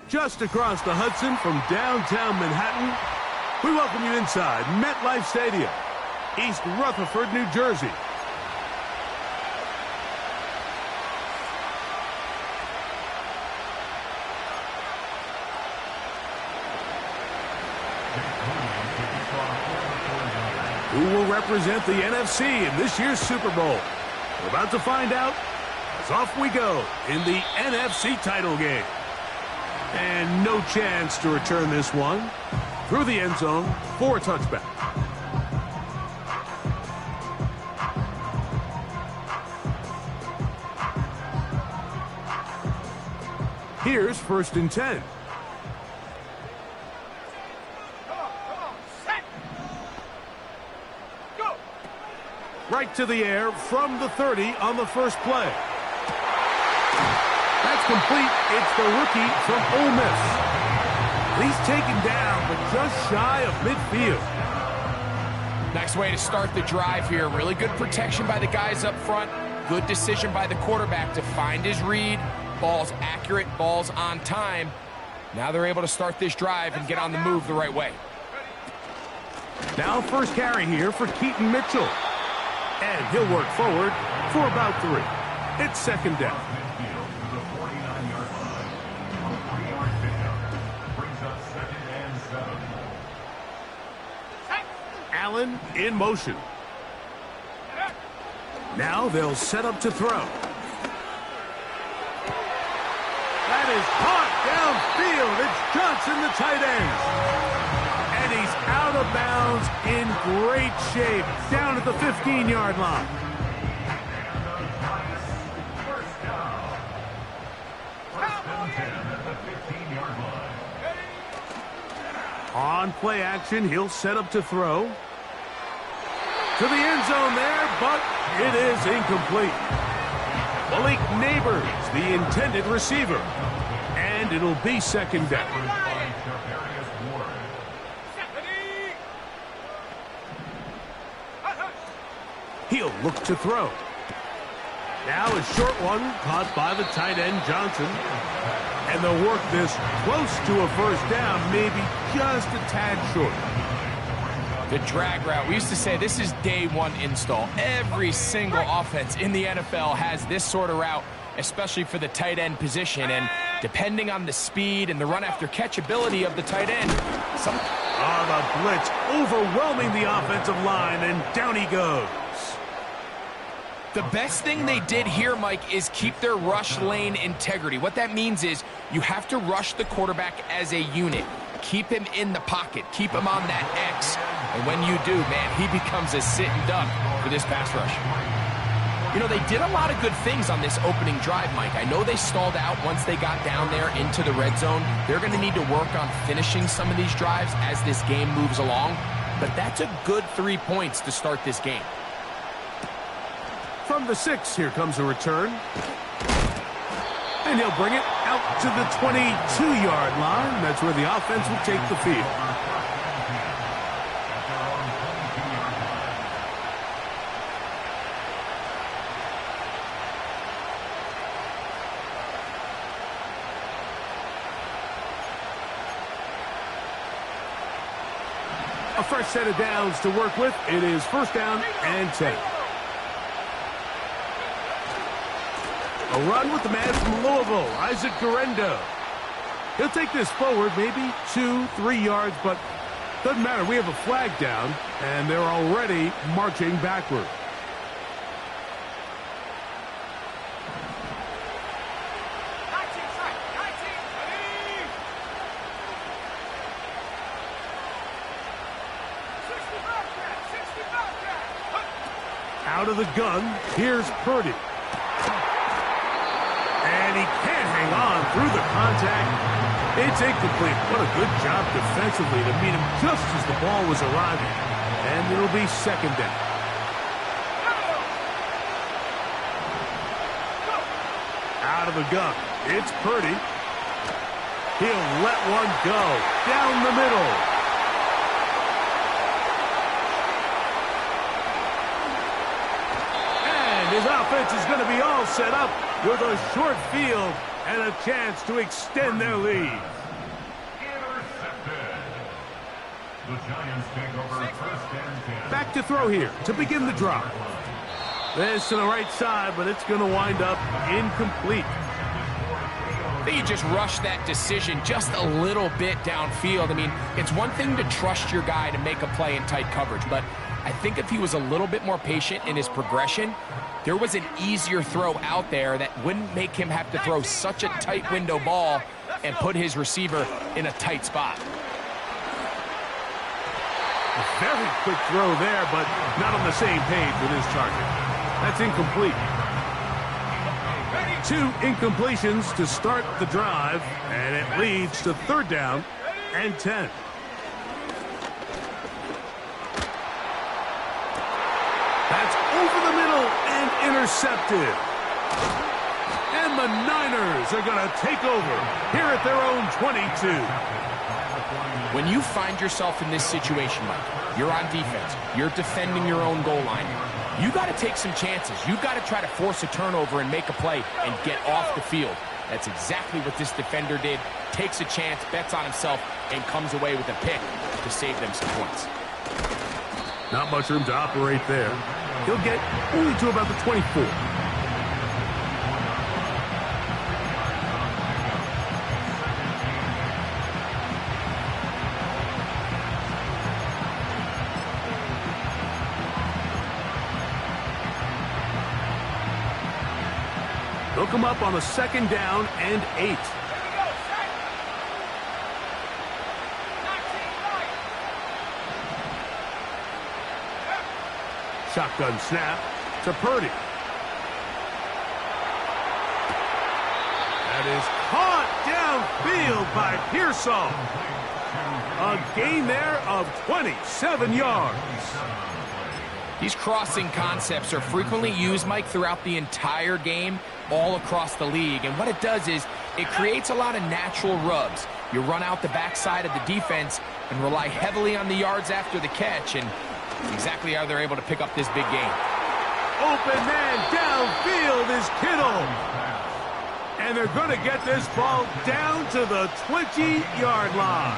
Just across the Hudson from downtown Manhattan, we welcome you inside MetLife Stadium, East Rutherford, New Jersey. Who will represent the NFC in this year's Super Bowl? We're about to find out as off we go in the NFC title game. And no chance to return this one through the end zone for a touchback. Here's 1st and 10. Right to the air from the 30 on the first play. That's complete. It's the rookie from Ole Miss. He's taken down, but just shy of midfield. Nice way to start the drive here. Really good protection by the guys up front. Good decision by the quarterback to find his read. Ball's accurate, ball's on time. Now they're able to start this drive and get on the move the right way. Now first carry here for Keaton Mitchell. And he'll work forward for about 3. It's 2nd down. Allen in motion. Now they'll set up to throw. That is caught downfield. It's Johnson, the tight end. And he's out of bounds in great shape down at the 15-yard line. On play action, he'll set up to throw. To the end zone there, but it is incomplete. Malik Neighbors, the intended receiver. And it'll be 2nd down. He'll look to throw. Now a short one caught by the tight end Johnson. And they'll work this close to a 1st down, maybe just a tad short. The drag route. We used to say this is day 1 install. Every single offense in the NFL has this sort of route, especially for the tight end position. And depending on the speed and the run after catch ability of the tight end. The blitz overwhelming the offensive line, and down he goes. The best thing they did here, Mike, is keep their rush lane integrity. What that means is you have to rush the quarterback as a unit. Keep him in the pocket. Keep him on that X. And when you do, man, he becomes a sitting duck for this pass rush. You know, they did a lot of good things on this opening drive, Mike. I know they stalled out once they got down there into the red zone. They're going to need to work on finishing some of these drives as this game moves along. But that's a good 3 points to start this game. From the 6, here comes a return. And he'll bring it out to the 22-yard line. That's where the offense will take the field. A fresh set of downs to work with. It is 1st down and 10. A run with the man from Louisville, Isaac Guerendo. He'll take this forward, maybe 2-3 yards, but doesn't matter. We have a flag down, and they're already marching backward. Out of the gun, here's Purdy. And he can't hang on through the contact. It's incomplete. What a good job defensively to meet him just as the ball was arriving. And it'll be 2nd down. Out of the gun, it's Purdy. He'll let one go down the middle. And his offense is going to be all set up with a short field and a chance to extend their lead. Back to throw here to begin the drive. This to the right side, but it's going to wind up incomplete. I think you just rushed that decision just a little bit downfield. I mean, it's one thing to trust your guy to make a play in tight coverage, but I think if he was a little bit more patient in his progression, there was an easier throw out there that wouldn't make him have to throw such a tight window ball and put his receiver in a tight spot. A very quick throw there, but not on the same page with his target. That's incomplete. 2 incompletions to start the drive, and it leads to 3rd down and 10. That's over the middle and intercepted. And the Niners are going to take over here at their own 22. When you find yourself in this situation, Mike, you're on defense, you're defending your own goal line, you got to take some chances. You got to try to force a turnover and make a play and get off the field. That's exactly what this defender did. Takes a chance, bets on himself, and comes away with a pick to save them some points. Not much room to operate there. He'll get only to about the 24. They'll come up on a 2nd down and 8. Shotgun snap to Purdy. That is caught downfield by Pearsall. A gain there of 27 yards. These crossing concepts are frequently used, Mike, throughout the entire game, all across the league. And what it does is it creates a lot of natural rubs. You run out the backside of the defense and rely heavily on the yards after the catch, and that's exactly how they're able to pick up this big game. Open man downfield is Kittle. And they're going to get this ball down to the 20-yard line.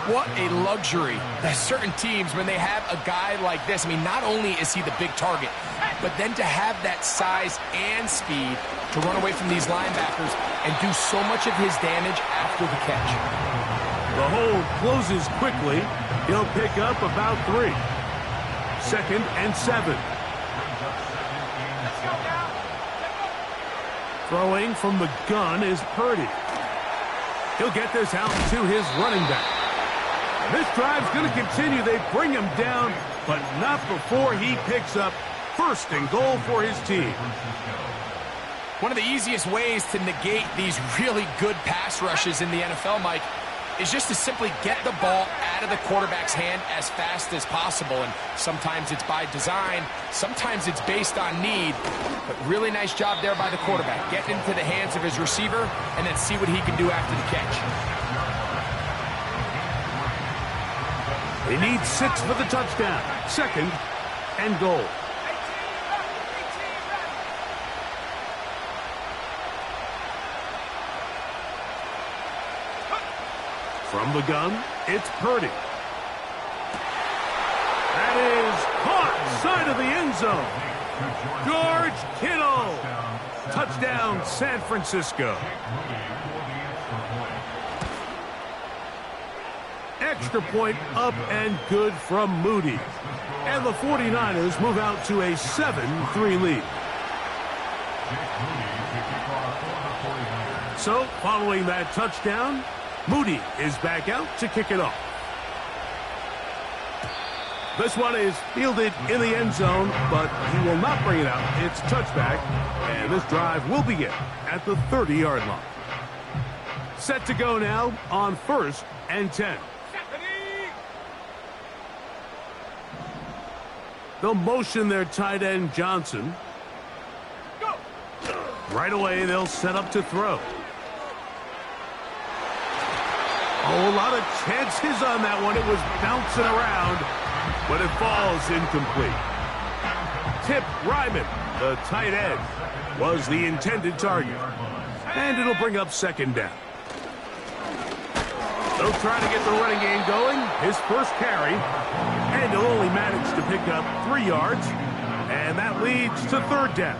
What a luxury that certain teams, when they have a guy like this, I mean, not only is he the big target, but then to have that size and speed to run away from these linebackers and do so much of his damage after the catch. The hole closes quickly. He'll pick up about 3. 2nd and 7. Throwing from the gun is Purdy. He'll get this out to his running back. This drive's going to continue. They bring him down, but not before he picks up 1st and goal for his team. One of the easiest ways to negate these really good pass rushes in the NFL, Mike, is just to simply get the ball out of the quarterback's hand as fast as possible. And sometimes it's by design, sometimes it's based on need. But really nice job there by the quarterback. Get into the hands of his receiver and then see what he can do after the catch. They need 6 for the touchdown. 2nd and goal. From the gun, it's Purdy. That is caught side of the end zone. George Kittle. Touchdown, San Francisco. Extra point up and good from Moody. And the 49ers move out to a 7-3 lead. So, following that touchdown, Moody is back out to kick it off. This one is fielded in the end zone, but he will not bring it out. It's touchback, and this drive will begin at the 30-yard line. Set to go now on 1st and 10. They'll motion their tight end, Johnson. Right away, they'll set up to throw. Oh, a lot of chances on that one. It was bouncing around, but it falls incomplete. Tip Ryman, the tight end, was the intended target. And it'll bring up 2nd down. They'll try to get the running game going. His first carry. And he'll only manage to pick up 3 yards. And that leads to third down.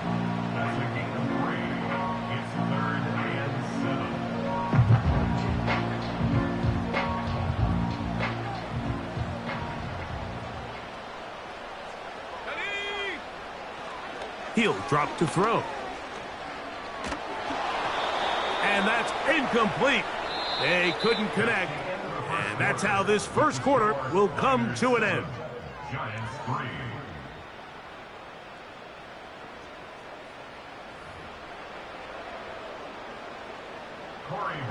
He'll drop to throw. And that's incomplete. They couldn't connect. And that's how this first quarter will come to an end.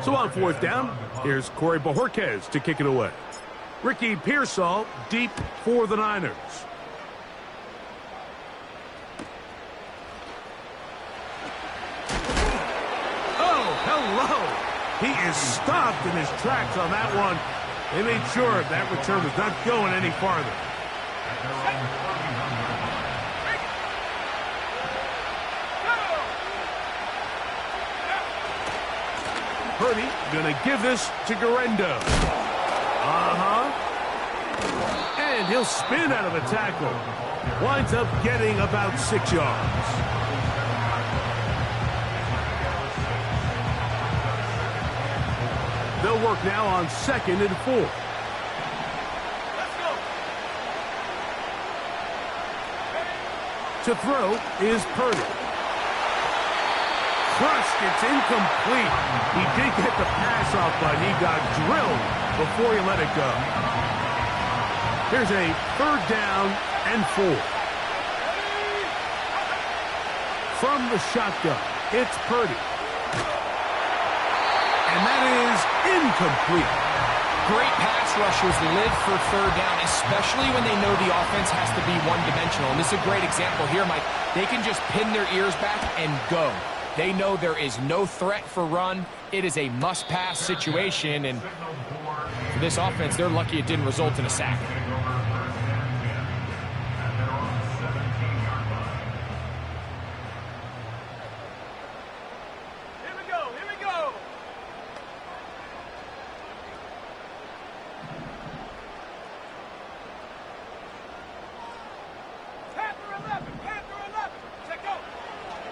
So on fourth down, here's Corey Bojorquez to kick it away. Ricky Pearsall deep for the Niners. Hello. He is stopped in his tracks on that one. They made sure that return was not going any farther. Purdy going to give this to Garendo. And he'll spin out of a tackle. Winds up getting about 6 yards. They'll work now on 2nd and 4. Let's go. To throw is Purdy. Crushed, it's incomplete. He did get the pass off, but he got drilled before he let it go. Here's a 3rd down and 4. From the shotgun, it's Purdy. And that is incomplete. Great pass rushers live for 3rd down, especially when they know the offense has to be one-dimensional. And this is a great example here, Mike. They can just pin their ears back and go. They know there is no threat for run. It is a must-pass situation. And for this offense, they're lucky it didn't result in a sack.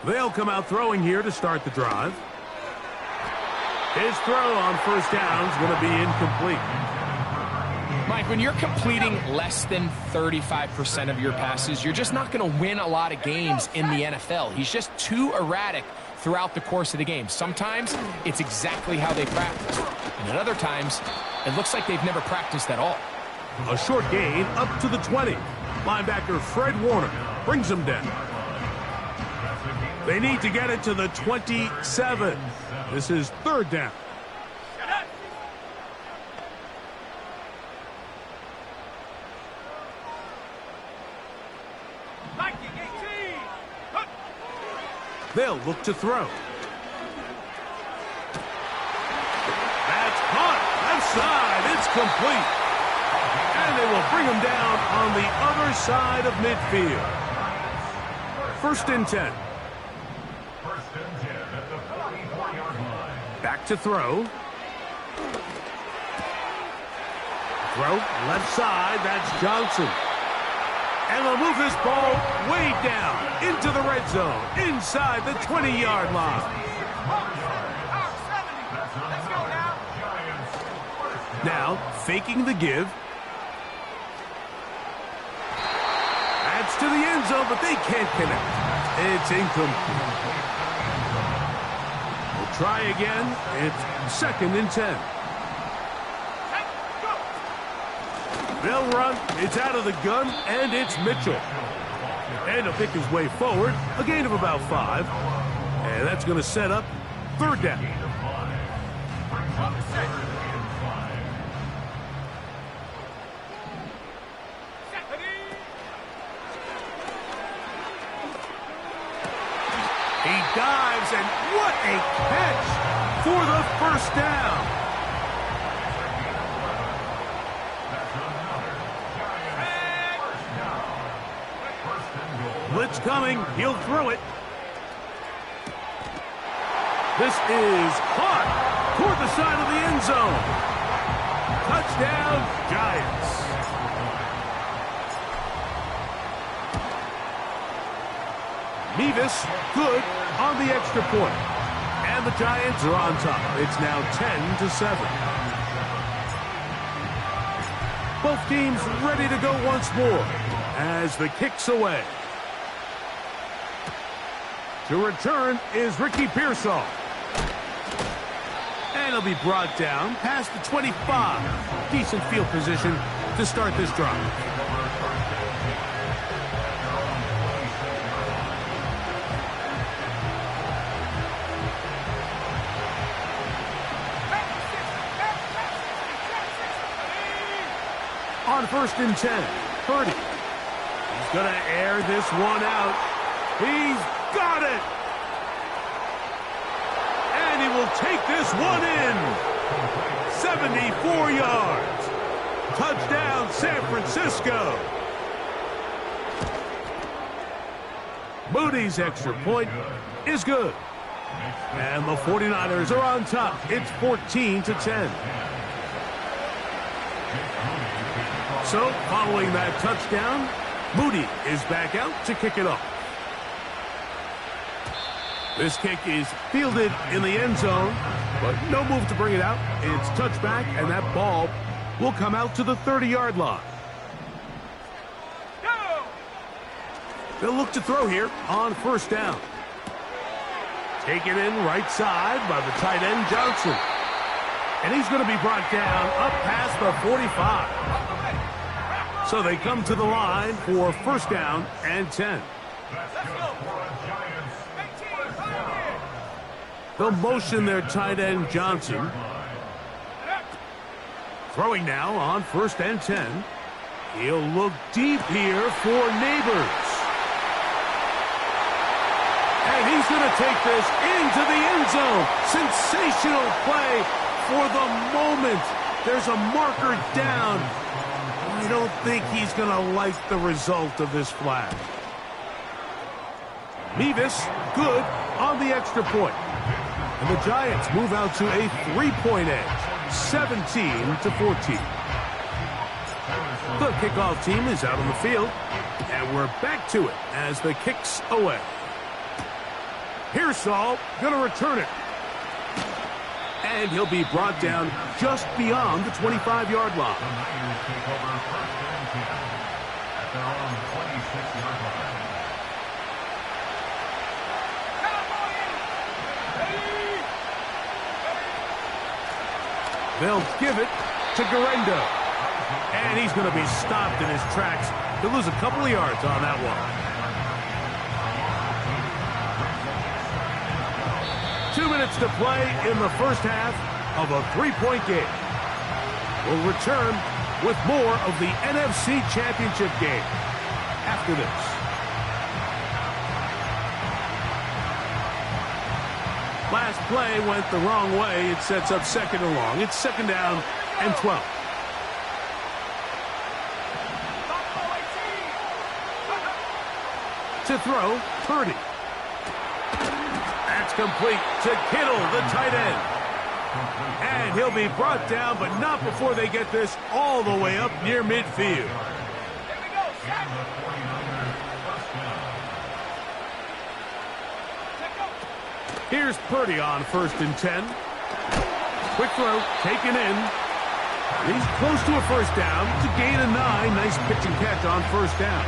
They'll come out throwing here to start the drive. His throw on 1st down is going to be incomplete. Mike, when you're completing less than 35% of your passes, you're just not going to win a lot of games in the NFL. He's just too erratic throughout the course of the game. Sometimes it's exactly how they practice. And at other times, it looks like they've never practiced at all. A short gain up to the 20. Linebacker Fred Warner brings him down. They need to get it to the 27. This is 3rd down. They'll look to throw. That's caught. Left side. It's complete. And they will bring him down on the other side of midfield. 1st and 10. Back to throw. Throw left side. That's Johnson. And they'll move this ball way down into the red zone, inside the 20-yard line. Now, faking the give. That's to the end zone, but they can't connect. It's incomplete. We'll try again. It's 2nd and 10. They'll run. It's out of the gun, and it's Mitchell. And he'll pick his way forward. A gain of about 5. And that's going to set up 3rd down. He dives, and what a catch for the 1st down. Blitz coming. He'll throw it. This is caught toward the side of the end zone. Touchdown, Giants. Mevis, good on the extra point. And the Giants are on top. It's now 10-7. Both teams ready to go once more as the kick's away. To return is Ricky Pearsall. And he'll be brought down past the 25. Decent field position to start this drive. On 1st and 10, Purdy. He's going to air this one out. He's got it! And he will take this one in. 74 yards. Touchdown, San Francisco. Moody's extra point is good. And the 49ers are on top. It's 14-10. So, following that touchdown, Moody is back out to kick it off. This kick is fielded in the end zone, but no move to bring it out. It's touchback, and that ball will come out to the 30-yard line. They'll look to throw here on 1st down. Taken in right side by the tight end, Johnson. And he's going to be brought down up past the 45. So they come to the line for 1st down and 10. They'll motion their tight end, Johnson. Throwing now on 1st and 10. He'll look deep here for Neighbors. And he's going to take this into the end zone. Sensational play for the moment. There's a marker down. I don't think he's going to like the result of this flag. Mevis, good on the extra point. And the Giants move out to a 3-point edge, 17-14. The kickoff team is out on the field, and we're back to it as the kick's away. Pearsall going to return it. And he'll be brought down just beyond the 25-yard line. They'll give it to Garendo. And he's going to be stopped in his tracks. He'll lose a couple of yards on that one. 2 minutes to play in the 1st half of a 3-point game. We'll return with more of the NFC Championship game after this. Last play went the wrong way. It sets up 2nd and long. It's 2nd down and 12. To throw, Purdy. That's complete to Kittle, the tight end. And he'll be brought down, but not before they get this all the way up near midfield. Here's Purdy on 1st and 10. Quick throw, taken in. He's close to a 1st down to gain a 9. Nice pitch and catch on 1st down.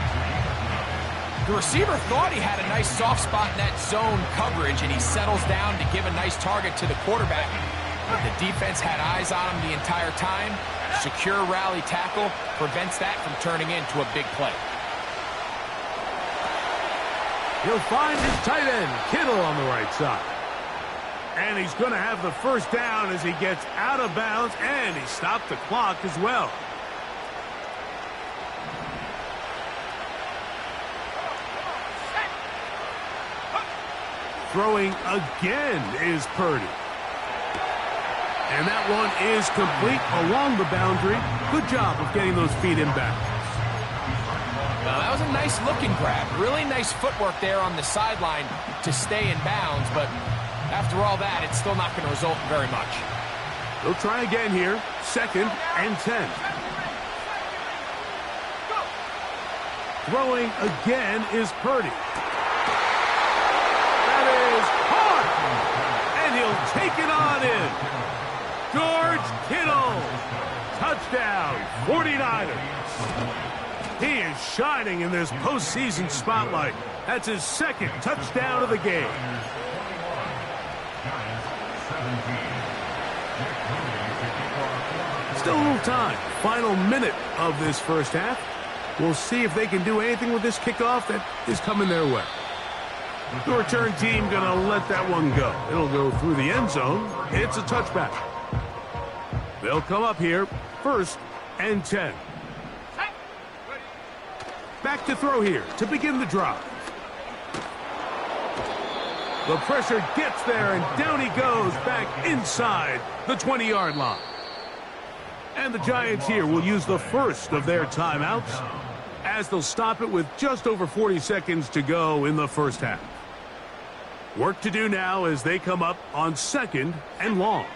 The receiver thought he had a nice soft spot in that zone coverage, and he settles down to give a nice target to the quarterback. But the defense had eyes on him the entire time. Secure rally tackle prevents that from turning into a big play. He'll find his tight end, Kittle, on the right side. And he's going to have the 1st down as he gets out of bounds, and he stopped the clock as well. Throwing again is Purdy. And that one is complete along the boundary. Good job of getting those feet in bounds. Well, that was a nice looking grab. Really nice footwork there on the sideline to stay in bounds, but after all that, it's still not going to result in very much. They'll try again here. 2nd and 10. Throwing again is Purdy. That is caught. And he'll take it on in. George Kittle. Touchdown, 49ers. He is shining in this postseason spotlight. That's his 2nd touchdown of the game. Still a little time. Final minute of this first half. We'll see if they can do anything with this kickoff that is coming their way. The return team going to let that one go. It'll go through the end zone. It's a touchback. They'll come up here. 1st and 10. Back to throw here to begin the drive. The pressure gets there, and down he goes back inside the 20-yard line. And the Giants here will use the first of their timeouts as they'll stop it with just over 40 seconds to go in the first half. Work to do now as they come up on 2nd and long.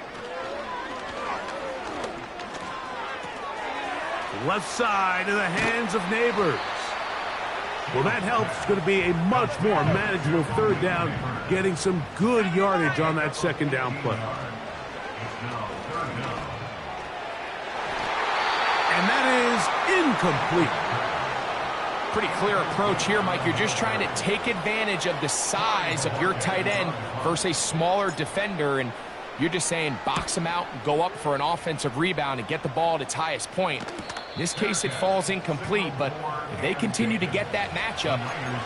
Left side in the hands of Neighbors. Well, that helps. It's going to be a much more manageable 3rd down, getting some good yardage on that 2nd down play. And that is incomplete. Pretty clear approach here, Mike. You're just trying to take advantage of the size of your tight end versus a smaller defender, and you're just saying box him out, go up for an offensive rebound, and get the ball at its highest point. In this case, it falls incomplete, but if they continue to get that matchup,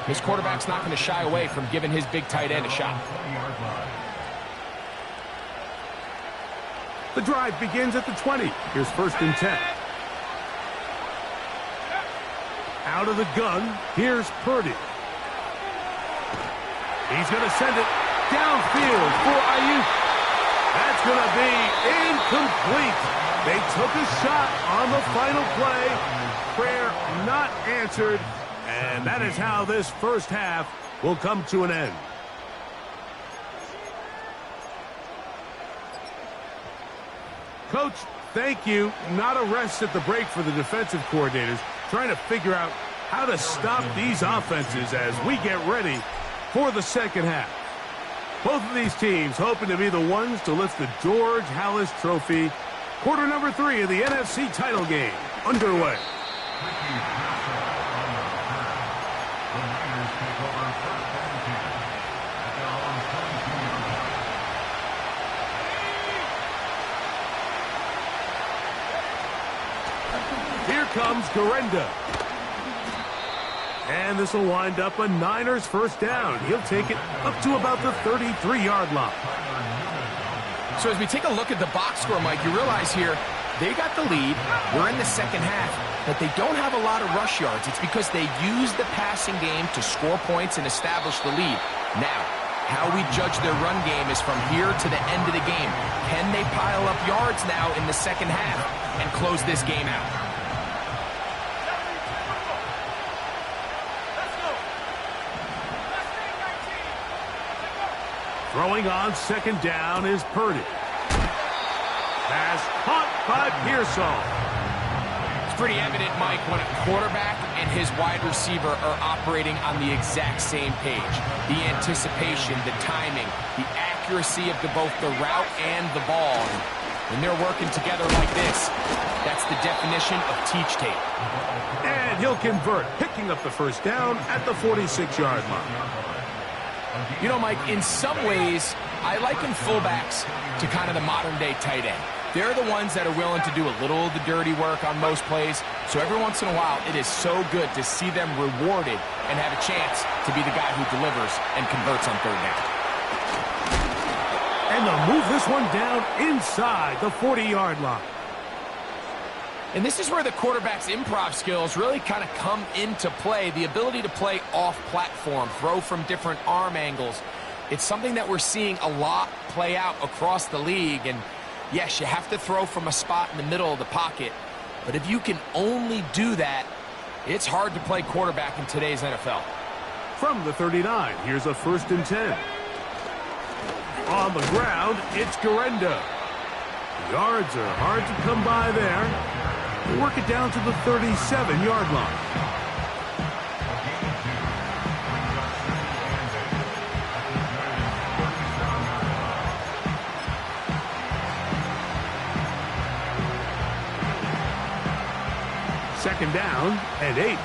this quarterback's not going to shy away from giving his big tight end a shot. The drive begins at the 20. Here's 1st and 10. Out of the gun, here's Purdy. He's going to send it downfield for Ayuk. That's going to be incomplete. They took a shot on the final play. Prayer not answered. And that is how this first half will come to an end. Coach, thank you. Not a rest at the break for the defensive coordinators, trying to figure out how to stop these offenses as we get ready for the second half. Both of these teams hoping to be the ones to lift the George Halas Trophy. Quarter number 3 of the NFC title game underway. Here comes Garenda. And this will wind up a Niners first down. He'll take it up to about the 33-yard line. So as we take a look at the box score, Mike, you realize here they got the lead. We're in the second half, but they don't have a lot of rush yards. It's because they use the passing game to score points and establish the lead. Now, how we judge their run game is from here to the end of the game. Can they pile up yards now in the second half and close this game out? Throwing on second down is Purdy. Pass caught by Pearsall. It's pretty evident, Mike, when a quarterback and his wide receiver are operating on the exact same page. The anticipation, the timing, the accuracy of both the route and the ball. When they're working together like this, that's the definition of teach tape. And he'll convert, picking up the first down at the 46-yard line. You know, Mike, in some ways, I liken fullbacks to kind of the modern-day tight end. They're the ones that are willing to do a little of the dirty work on most plays. So every once in a while, it is so good to see them rewarded and have a chance to be the guy who delivers and converts on third down. And they'll move this one down inside the 40-yard line. And this is where the quarterback's improv skills really kind of come into play. The ability to play off-platform, throw from different arm angles. It's something that we're seeing a lot play out across the league. And yes, you have to throw from a spot in the middle of the pocket. But if you can only do that, it's hard to play quarterback in today's NFL. From the 39, here's a 1st and 10. On the ground, it's Garenda. Yards are hard to come by there. They work it down to the 37-yard line. Second down and 8.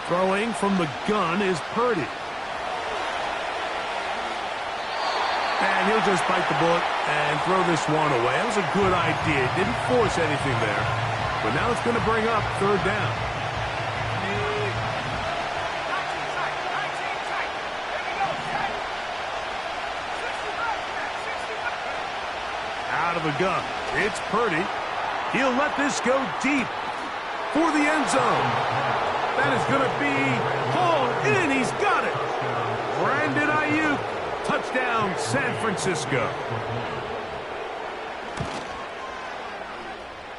Throwing from the gun is Purdy. And he'll just bite the bullet and throw this one away. That was a good idea. Didn't force anything there. But now it's going to bring up third down. Out of the gun. It's Purdy. He'll let this go deep for the end zone. That is going to be hauled in. He's got it. Brandon Ayuk. Touchdown, San Francisco.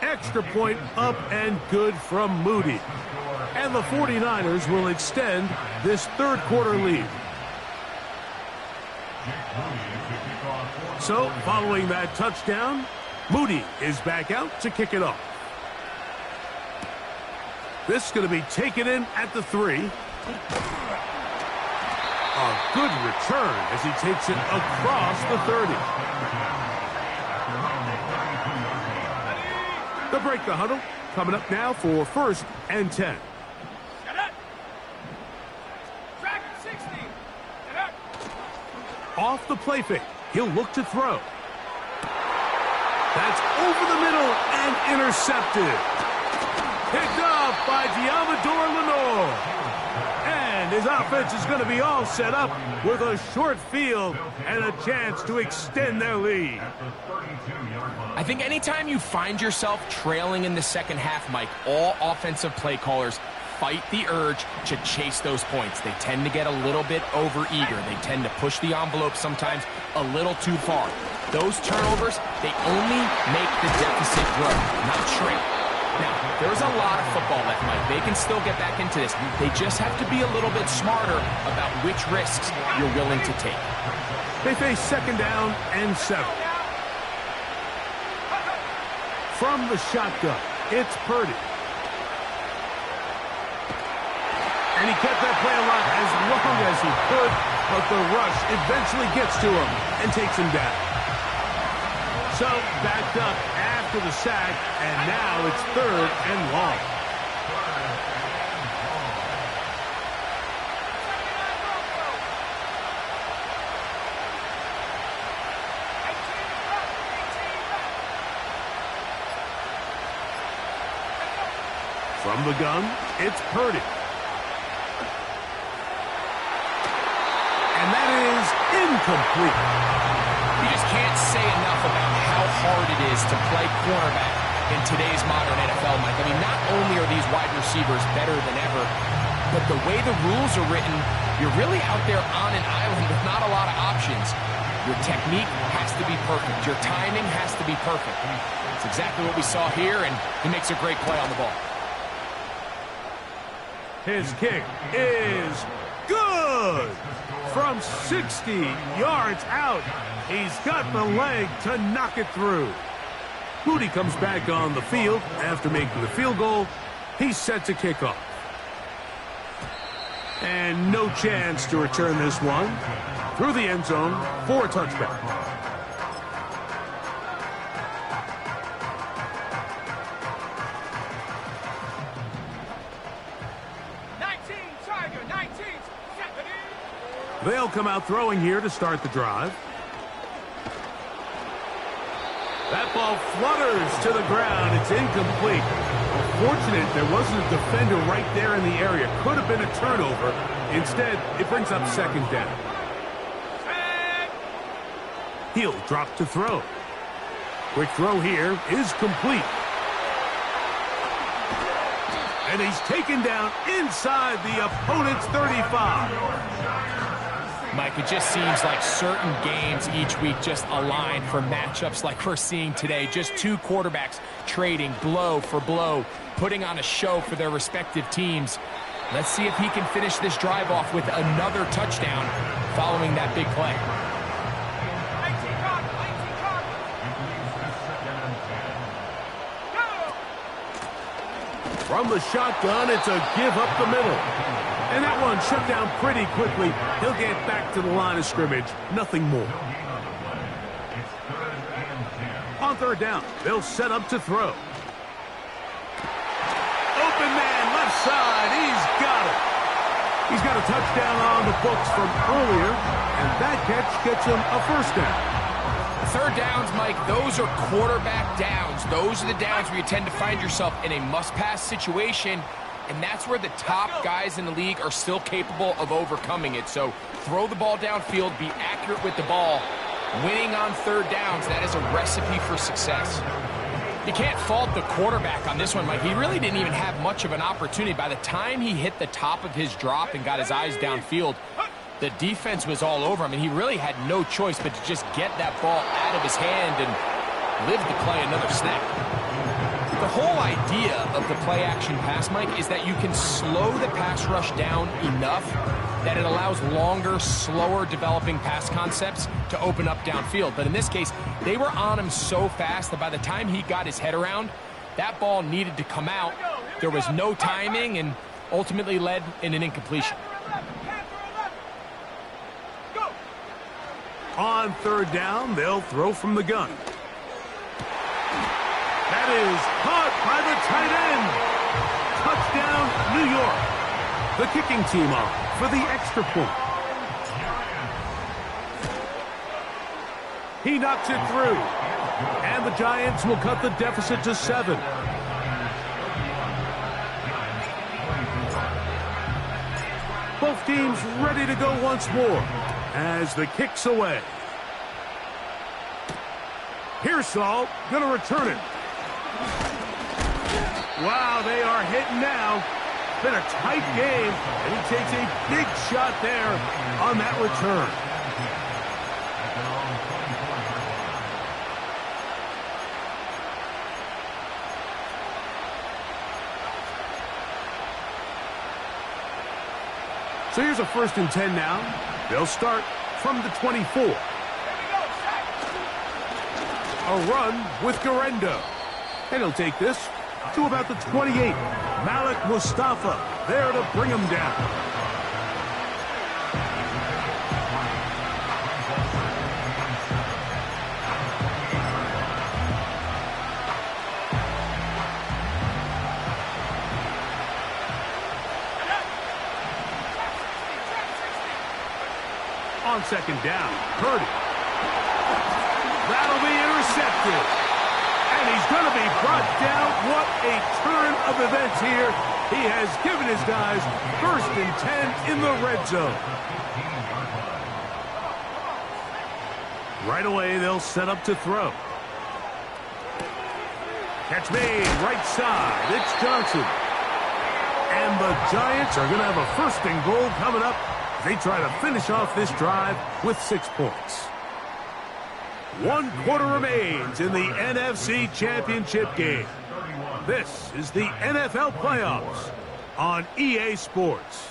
Extra point up and good from Moody. And the 49ers will extend this third quarter lead. So, following that touchdown, Moody is back out to kick it off. This is going to be taken in at the 3. A good return as he takes it across the 30. The break the huddle coming up now for 1st and 10. Off the play fake. He'll look to throw. That's over the middle and intercepted. Picked off by Diamador Lenore. And his offense is going to be all set up with a short field and a chance to extend their lead. I think anytime you find yourself trailing in the second half, Mike, all offensive play callers fight the urge to chase those points. They tend to get a little bit overeager. They tend to push the envelope sometimes a little too far. Those turnovers, they only make the deficit grow, not shrink. Now, there's a lot of football left, Mike. They can still get back into this. They just have to be a little bit smarter about which risks you're willing to take. They face second down and 7. From the shotgun, it's Purdy. And he kept that play alive as long as he could, but the rush eventually gets to him and takes him down. So, backed up after the sack, and now it's 3rd and long. From the gun, it's Purdy. And that is incomplete. You just can't say enough about how hard it is to play cornerback in today's modern NFL, Mike. I mean, not only are these wide receivers better than ever, but the way the rules are written, you're really out there on an island with not a lot of options. Your technique has to be perfect. Your timing has to be perfect. It's exactly what we saw here, and he makes a great play on the ball. His kick is good. From 60 yards out, he's got the leg to knock it through. Moody comes back on the field after making the field goal. He's set to kick off. And no chance to return this one through the end zone for a touchback. They'll come out throwing here to start the drive. That ball flutters to the ground. It's incomplete. Fortunate there wasn't a defender right there in the area. Could have been a turnover. Instead, it brings up second down. He'll drop to throw. Quick throw here is complete. And he's taken down inside the opponent's 35. Mike, it just seems like certain games each week just align for matchups like we're seeing today. Just two quarterbacks trading blow for blow, putting on a show for their respective teams. Let's see if he can finish this drive off with another touchdown following that big play. From the shotgun, it's a give up the middle. And that one shut down pretty quickly. He'll get back to the line of scrimmage. Nothing more. On third down, they'll set up to throw. Open man, left side. He's got it. He's got a touchdown on the books from earlier, and that catch gets him a first down. Third downs, Mike, those are quarterback downs. Those are the downs where you tend to find yourself in a must-pass situation, and that's where the top guys in the league are still capable of overcoming it. So throw the ball downfield, be accurate with the ball. Winning on third downs, that is a recipe for success. You can't fault the quarterback on this one, Mike. He really didn't even have much of an opportunity. By the time he hit the top of his drop and got his eyes downfield, the defense was all over him, and he really had no choice but to just get that ball out of his hand and live to play another snap. The whole idea of the play-action pass, Mike, is that you can slow the pass rush down enough that it allows longer, slower developing pass concepts to open up downfield. But in this case, they were on him so fast that by the time he got his head around, that ball needed to come out. There was no timing and ultimately led in an incompletion. On third down, they'll throw from the gun. That is caught by the tight end. Touchdown, New York. The kicking team on for the extra point. He knocks it through. And the Giants will cut the deficit to 7. Both teams ready to go once more as the kick's away. Pearsall going to return it. Wow, they are hitting now. Been a tight game, and he takes a big shot there on that return. So here's a 1st and 10 now. They'll start from the 24. A run with Garendo. And he'll take this to about the 28. Malik Mustafa there to bring him down. On second down, Purdy. That'll be intercepted. And he's going to be brought down. What a turn of events here. He has given his guys 1st and 10 in the red zone. Right away, they'll set up to throw. Catch made, right side. It's Johnson. And the Giants are going to have a 1st and goal coming up. They try to finish off this drive with 6 points. 1 quarter remains in the NFC Championship game. This is the NFL playoffs on EA Sports.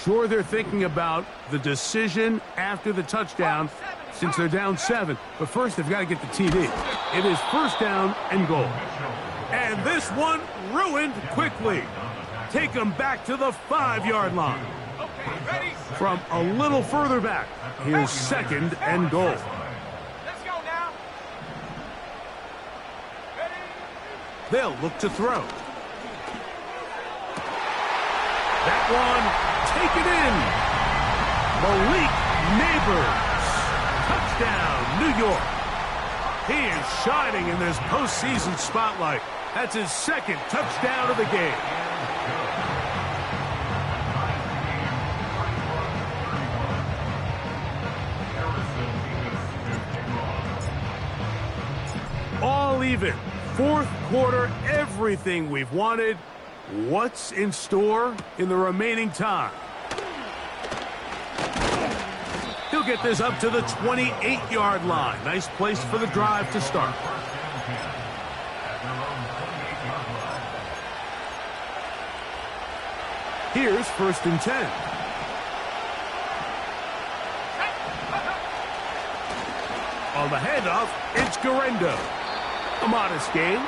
Sure, they're thinking about the decision after the touchdown since they're down 7. But first, they've got to get the TD. It is 1st down and goal. And this one ruined quickly. Take them back to the 5-yard line. From a little further back, here's 2nd and goal. Let's go now. They'll look to throw. That one, take it in. Malik Neighbors. Touchdown, New York. He is shining in this postseason spotlight. That's his 2nd touchdown of the game. All even. 4th quarter, everything we've wanted. What's in store in the remaining time? get this up to the 28-yard line. Nice place for the drive to start. Here's 1st and 10. On the handoff, it's Garendo. A modest gain,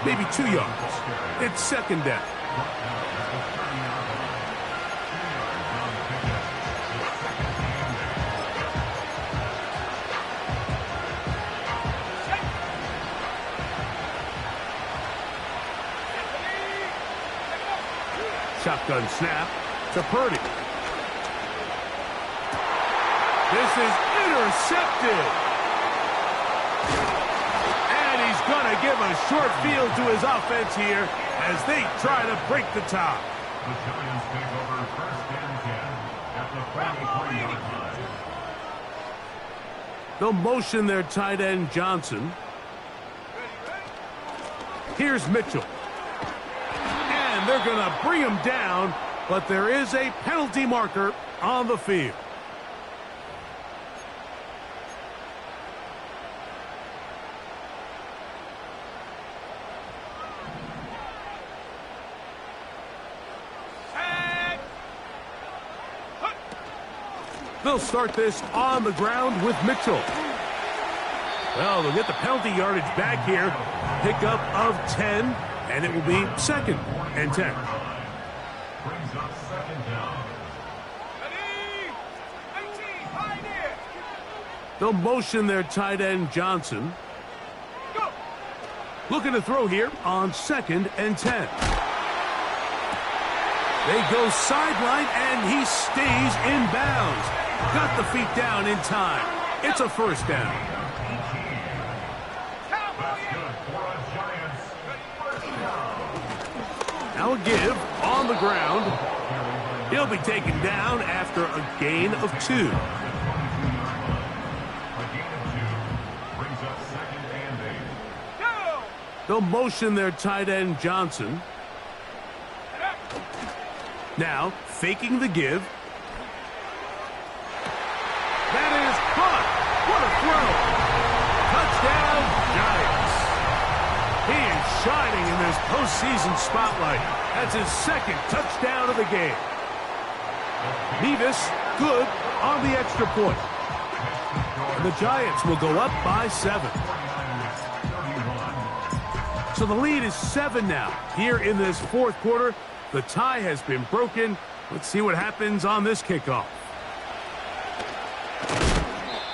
maybe 2 yards. It's 2nd down. Shotgun snap to Purdy. This is intercepted. And he's going to give a short field to his offense here as they try to break the tie. The Giants take over 1st and 10 at the 43-yard line. They'll motion their tight end Johnson. Here's Mitchell. And they're going to bring him down, but there is a penalty marker on the field. They'll start this on the ground with Mitchell. Well, they'll get the penalty yardage back here. Pickup of 10, and it will be 2nd and 10. Brings up 2nd down. They'll motion their tight end Johnson. Go. Looking to throw here on 2nd and 10. They go sideline, and he stays in bounds. Got the feet down in time. It's a 1st down. Now a give on the ground. He'll be taken down after a gain of 2. A gain of 2 brings up 2nd and 8. Go. They'll motion their tight end Johnson. Now faking the give. That is caught. What a throw. Touchdown, Giants. He is shining in this postseason spotlight. That's his 2nd touchdown of the game. Nevis good on the extra point. And the Giants will go up by 7. So the lead is 7 now. Here in this 4th quarter, the tie has been broken. Let's see what happens on this kickoff.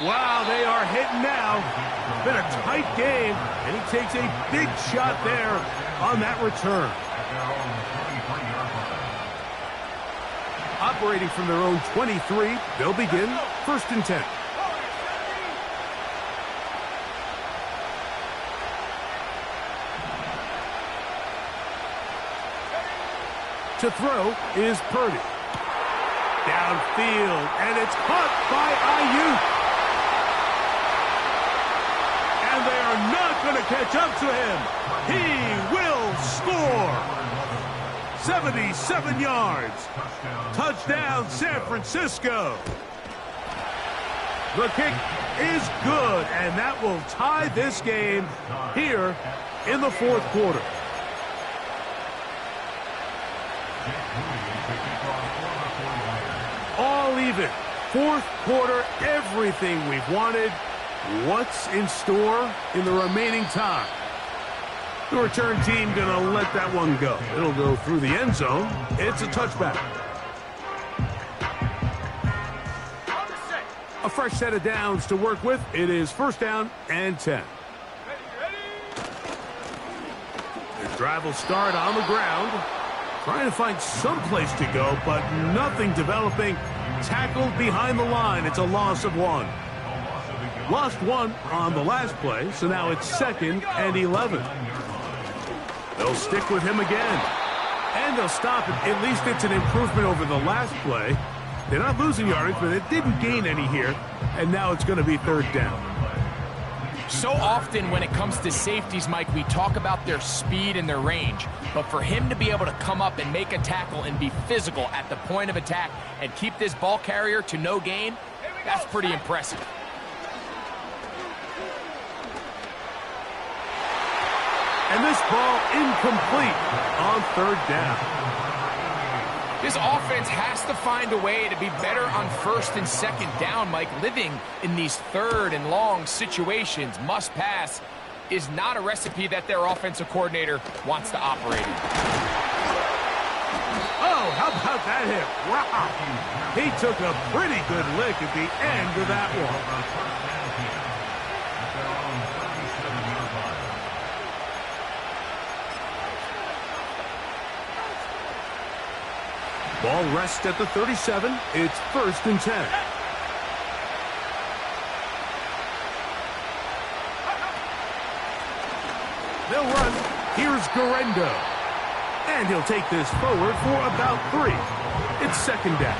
Wow, they are hitting now. Been a tight game, and he takes a big shot there on that return. Operating from their own 23, they'll begin 1st and 10. To throw is Purdy. Downfield, and it's caught by Ayuk. And they are not going to catch up to him. He will score. 77 yards. Touchdown, San Francisco. The kick is good, and that will tie this game here in the 4th quarter. All even. 4th quarter, everything we've wanted. What's in store in the remaining time? The return team going to let that one go. It'll go through the end zone. It's a touchback. A fresh set of downs to work with. It is 1st down and 10. The drive will start on the ground. Trying to find some place to go, but nothing developing. Tackled behind the line. It's a loss of 1. Lost 1 on the last play, so now it's 2nd and 11. They'll stick with him again. And they'll stop it. At least it's an improvement over the last play. They're not losing yardage, but it didn't gain any here. And now it's going to be 3rd down. So often when it comes to safeties, Mike, we talk about their speed and their range. But for him to be able to come up and make a tackle and be physical at the point of attack and keep this ball carrier to no gain, That's pretty impressive. And this ball incomplete on third down. This offense has to find a way to be better on first and second down, Mike. Living in these third and long situations, must pass, is not a recipe that their offensive coordinator wants to operate in. Oh, how about that hit? Wow. He took a pretty good lick at the end of that one. Ball rests at the 37. It's 1st and 10. They'll run. Here's Garendo. And he'll take this forward for about 3. It's 2nd down.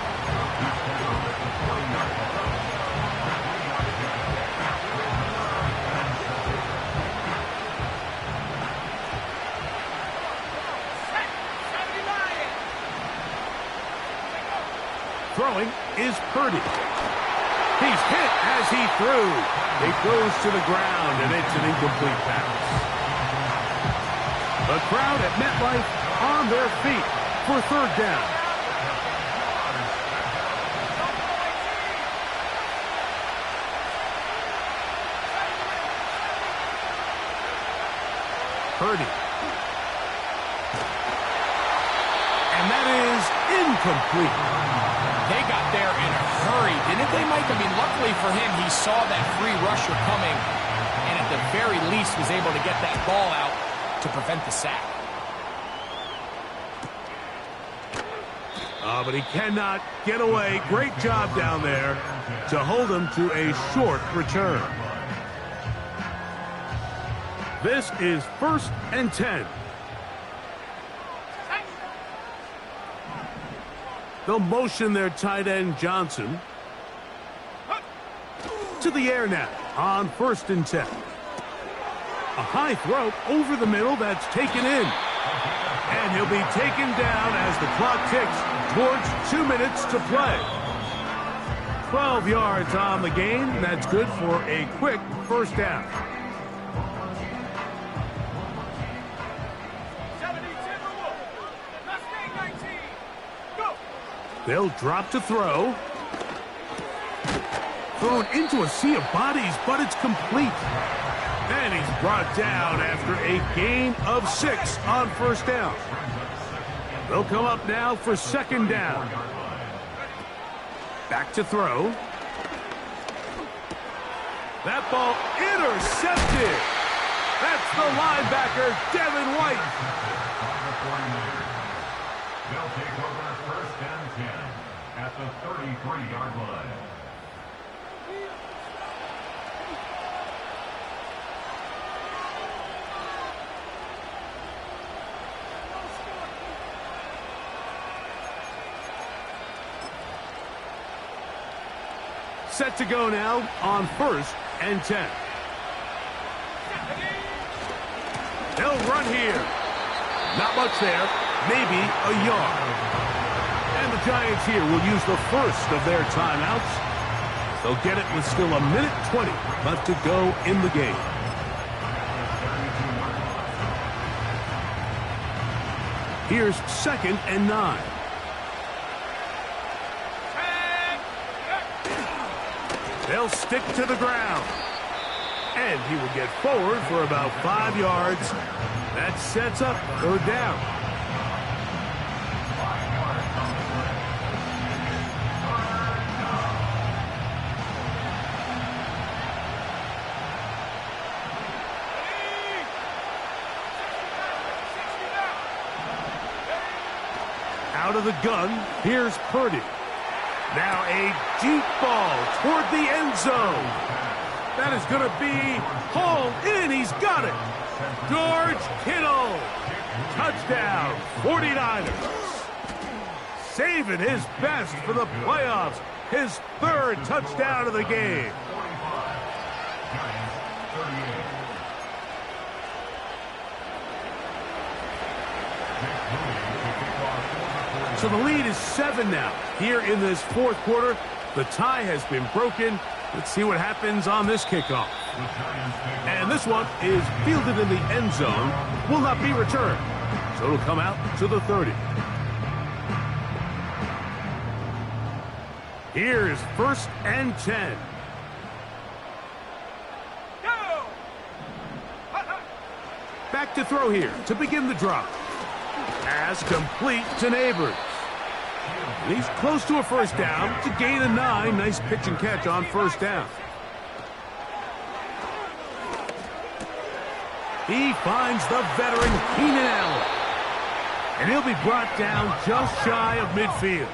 Throwing is Purdy. He's hit as he threw. It goes to the ground, and it's an incomplete pass. The crowd at MetLife on their feet for 3rd down. Purdy. And that is incomplete. They got there in a hurry, didn't they, Mike? I mean, luckily for him, he saw that free rusher coming, and at the very least was able to get that ball out to prevent the sack. But he cannot get away. Great job down there to hold him to a short return. This is 1st and 10. They'll motion their tight end, Johnson. To the air now on 1st and 10. A high throw over the middle that's taken in. And he'll be taken down as the clock ticks towards 2 minutes to play. 12 yards on the game. That's good for a quick 1st down. They'll drop to throw. Thrown into a sea of bodies, but it's complete. And he's brought down after a gain of 6 on 1st down. They'll come up now for 2nd down. Back to throw. That ball intercepted. That's the linebacker, Devin White. They'll take over 1st and 10 at the 33-yard line. Set to go now on 1st and 10. They'll run here. Not much there. Maybe a yard. And the Giants here will use the first of their timeouts. They'll get it with still 1:20 left to go in the game. Here's 2nd and 9. They'll stick to the ground. And he will get forward for about 5 yards. That sets up 3rd down. Out of the gun, here's Purdy. Now a deep ball toward the end zone. That is going to be hauled in. He's got it. George Kittle. Touchdown, 49ers. Saving his best for the playoffs. His 3rd touchdown of the game. So the lead is 7 now here in this 4th quarter. The tie has been broken. Let's see what happens on this kickoff. And this one is fielded in the end zone. Will not be returned. So it'll come out to the 30. Here's 1st and 10. Go! Back to throw here to begin the drop. Pass complete to Neighbors. And he's close to a first down to gain a 9. Nice pitch and catch on first down. He finds the veteran Keenan Allen. And he'll be brought down just shy of midfield.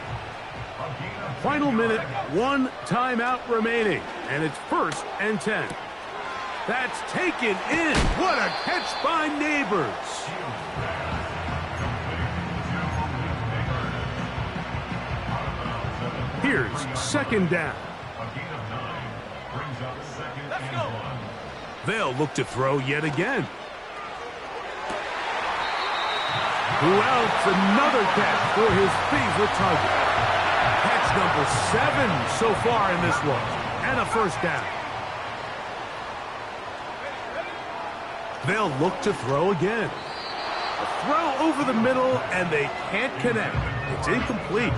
Final minute, 1 timeout remaining. And it's 1st and 10. That's taken in. What a catch by Neighbors. Here's 2nd down. They'll look to throw yet again. Who else? Another catch for his favorite target. Catch number 7 so far in this one. And a first down. They'll look to throw again. A throw over the middle, and they can't connect. It's incomplete.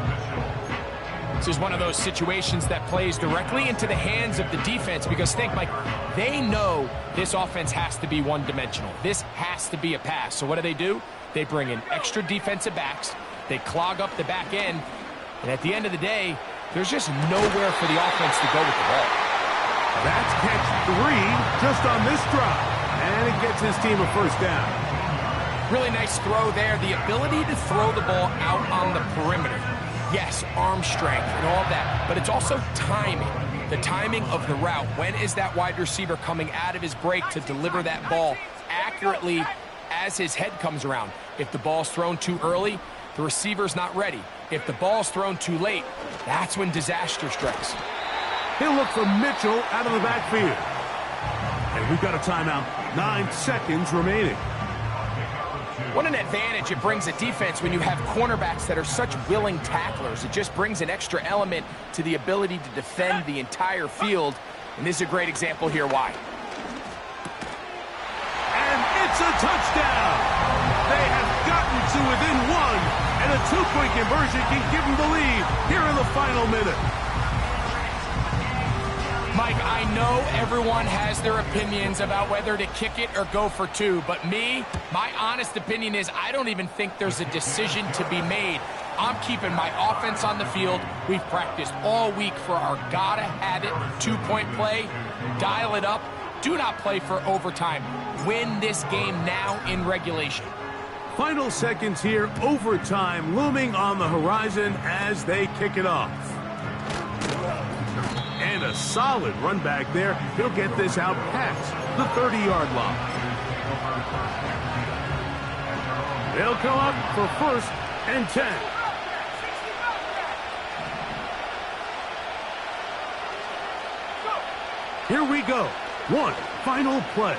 This is one of those situations that plays directly into the hands of the defense because think, Mike, they know this offense has to be one-dimensional. This has to be a pass. So what do? They bring in extra defensive backs. They clog up the back end. And at the end of the day, there's just nowhere for the offense to go with the ball. That's catch 3 just on this drive. And it gets his team a first down. Really nice throw there. The ability to throw the ball out on the perimeter. Yes, arm strength and all that, but it's also timing. The timing of the route. When is that wide receiver coming out of his break to deliver that ball accurately as his head comes around? If the ball's thrown too early, the receiver's not ready. If the ball's thrown too late, that's when disaster strikes. He'll look for Mitchell out of the backfield. And we've got a timeout. 9 seconds remaining. What an advantage it brings a defense when you have cornerbacks that are such willing tacklers. It just brings an extra element to the ability to defend the entire field. And this is a great example here why. And it's a touchdown. They have gotten to within 1. And a 2-point conversion can give them the lead here in the final minute. Mike, I know everyone has their opinions about whether to kick it or go for 2, but my honest opinion is I don't even think there's a decision to be made. I'm keeping my offense on the field. We've practiced all week for our gotta-have-it 2-point play. Dial it up. Do not play for overtime. Win this game now in regulation. Final seconds here, overtime looming on the horizon as they kick it off. And a solid run back there. He'll get this out past the 30-yard line. They'll come up for 1st and 10. Here we go. One final play.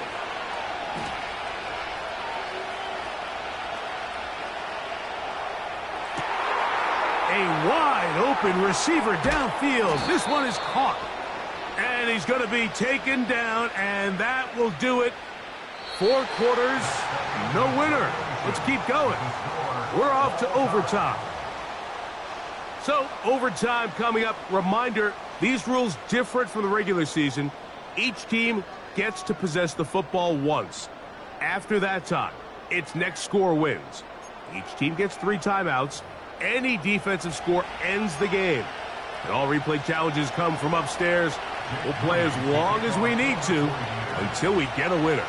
A wide open receiver downfield. This one is caught. And he's going to be taken down, and that will do it. 4 quarters, no winner. Let's keep going. We're off to overtime. So, overtime coming up. Reminder, these rules different from the regular season. Each team gets to possess the football once. After that time, its next score wins. Each team gets 3 timeouts. Any defensive score ends the game. And all replay challenges come from upstairs. We'll play as long as we need to until we get a winner.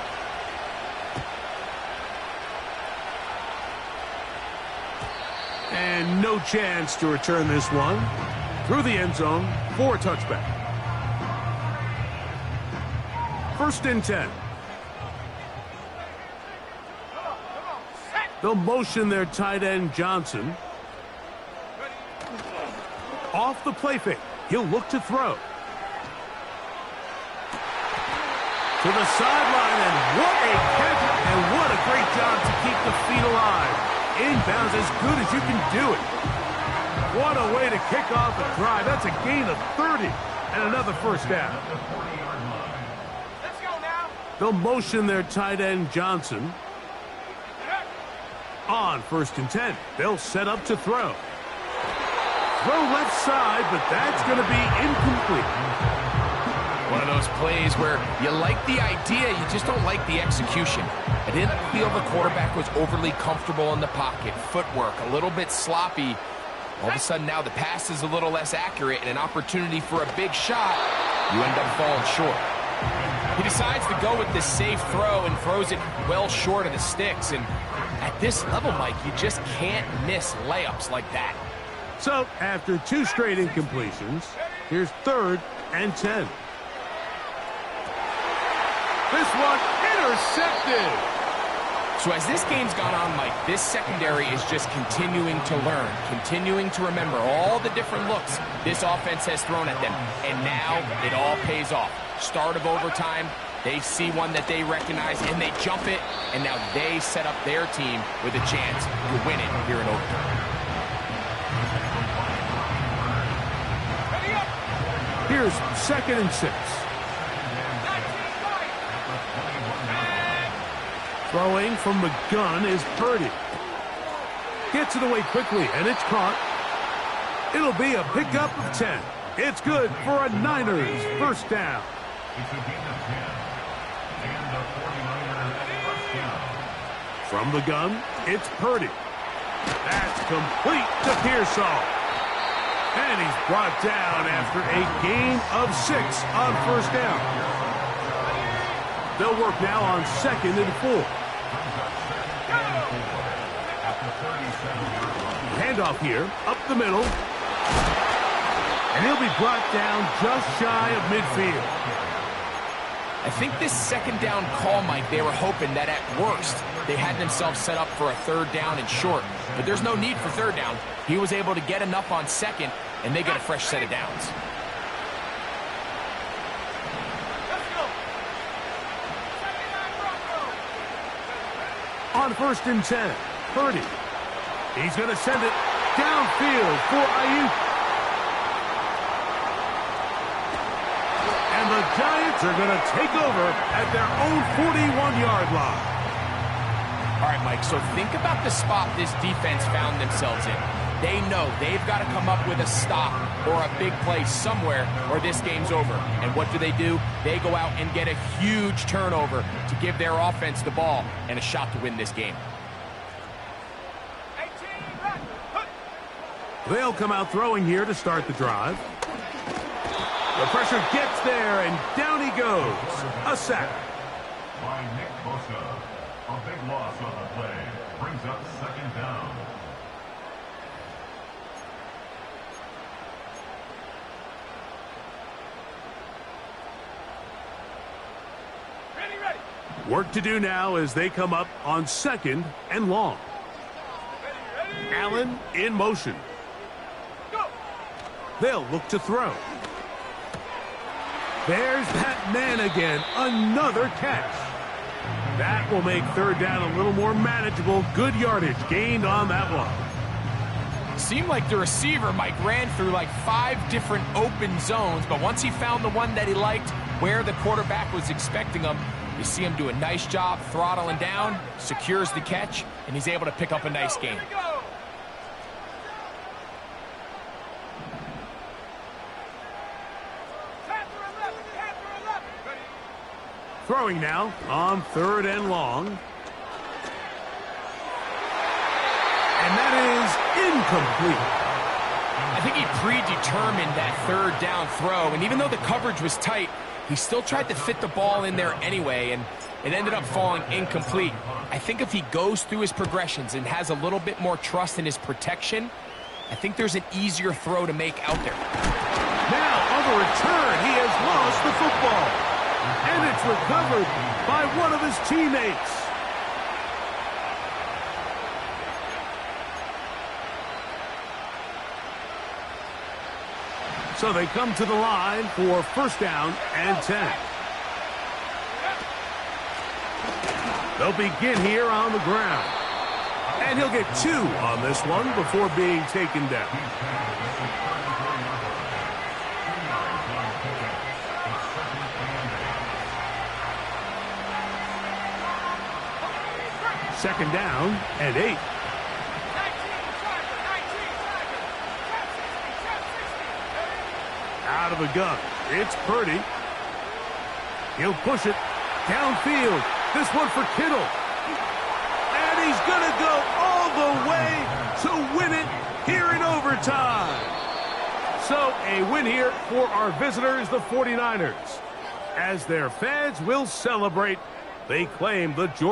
And no chance to return this one. Through the end zone for a touchback. 1st and 10. They'll motion their tight end Johnson. Off the play fake. He'll look to throw. To the sideline, and what a catch, and what a great job to keep the feet alive. Inbounds as good as you can do it. What a way to kick off a drive. That's a gain of 30 and another first down. Let's go now. They'll motion their tight end Johnson. On 1st and 10, they'll set up to throw. Throw left side, but that's going to be incomplete. One of those plays where you like the idea, you just don't like the execution. I didn't feel the quarterback was overly comfortable in the pocket. Footwork a little bit sloppy. All of a sudden now the pass is a little less accurate and an opportunity for a big shot. You end up falling short. He decides to go with this safe throw and throws it well short of the sticks. And at this level, Mike, you just can't miss layups like that. So, after 2 straight incompletions, here's 3rd and 10. This one intercepted. So as this game's gone on, Mike, this secondary is just continuing to learn, continuing to remember all the different looks this offense has thrown at them. And now it all pays off. Start of overtime, they see one that they recognize and they jump it, and now they set up their team with a chance to win it here in overtime. Here's 2nd and 6. Throwing from the gun is Purdy. Gets it away quickly, and it's caught. It'll be a pickup of 10. It's good for a Niners first down. From the gun, it's Purdy. That's complete to Pearsall. And he's brought down after a gain of 6 on 1st down. They'll work now on 2nd and 4. Handoff here, up the middle. And he'll be brought down just shy of midfield. I think this 2nd down call, Mike, they were hoping that at worst they had themselves set up for a 3rd down and short. But there's no need for 3rd down. He was able to get enough on 2nd, and they get a fresh set of downs. On 1st and 10, Purdy. He's going to send it downfield for Ayuk. And the Giants are going to take over at their own 41-yard line. All right, Mike, so think about the spot this defense found themselves in. They know they've got to come up with a stop or a big play somewhere or this game's over. And what do? They go out and get a huge turnover to give their offense the ball and a shot to win this game. They'll come out throwing here to start the drive. The pressure gets there, and down he goes. A sack. By Nick Bosa. A big loss on the play. Brings up 2nd down. Ready. Work to do now as they come up on 2nd and long. Ready. Allen in motion. Go. They'll look to throw. There's that man again. Another catch. That will make 3rd down a little more manageable. Good yardage gained on that one. Seemed like the receiver, Mike, ran through like 5 different open zones, but once he found the one that he liked, where the quarterback was expecting him, you see him do a nice job throttling down, secures the catch, and he's able to pick up a nice gain. Throwing now on 3rd and long. And that is incomplete. I think he predetermined that 3rd down throw, and even though the coverage was tight, he still tried to fit the ball in there anyway, and it ended up falling incomplete. I think if he goes through his progressions and has a little bit more trust in his protection, I think there's an easier throw to make out there. Now, on the return, he has lost the football. And it's recovered by one of his teammates. So they come to the line for 1st down and 10. They'll begin here on the ground. And he'll get 2 on this one before being taken down. Second down and 8. 19, Out of the gun. It's Purdy. He'll push it downfield. This one for Kittle. And he's going to go all the way to win it here in overtime. So a win here for our visitors, the 49ers. As their fans will celebrate, they claim the Georgia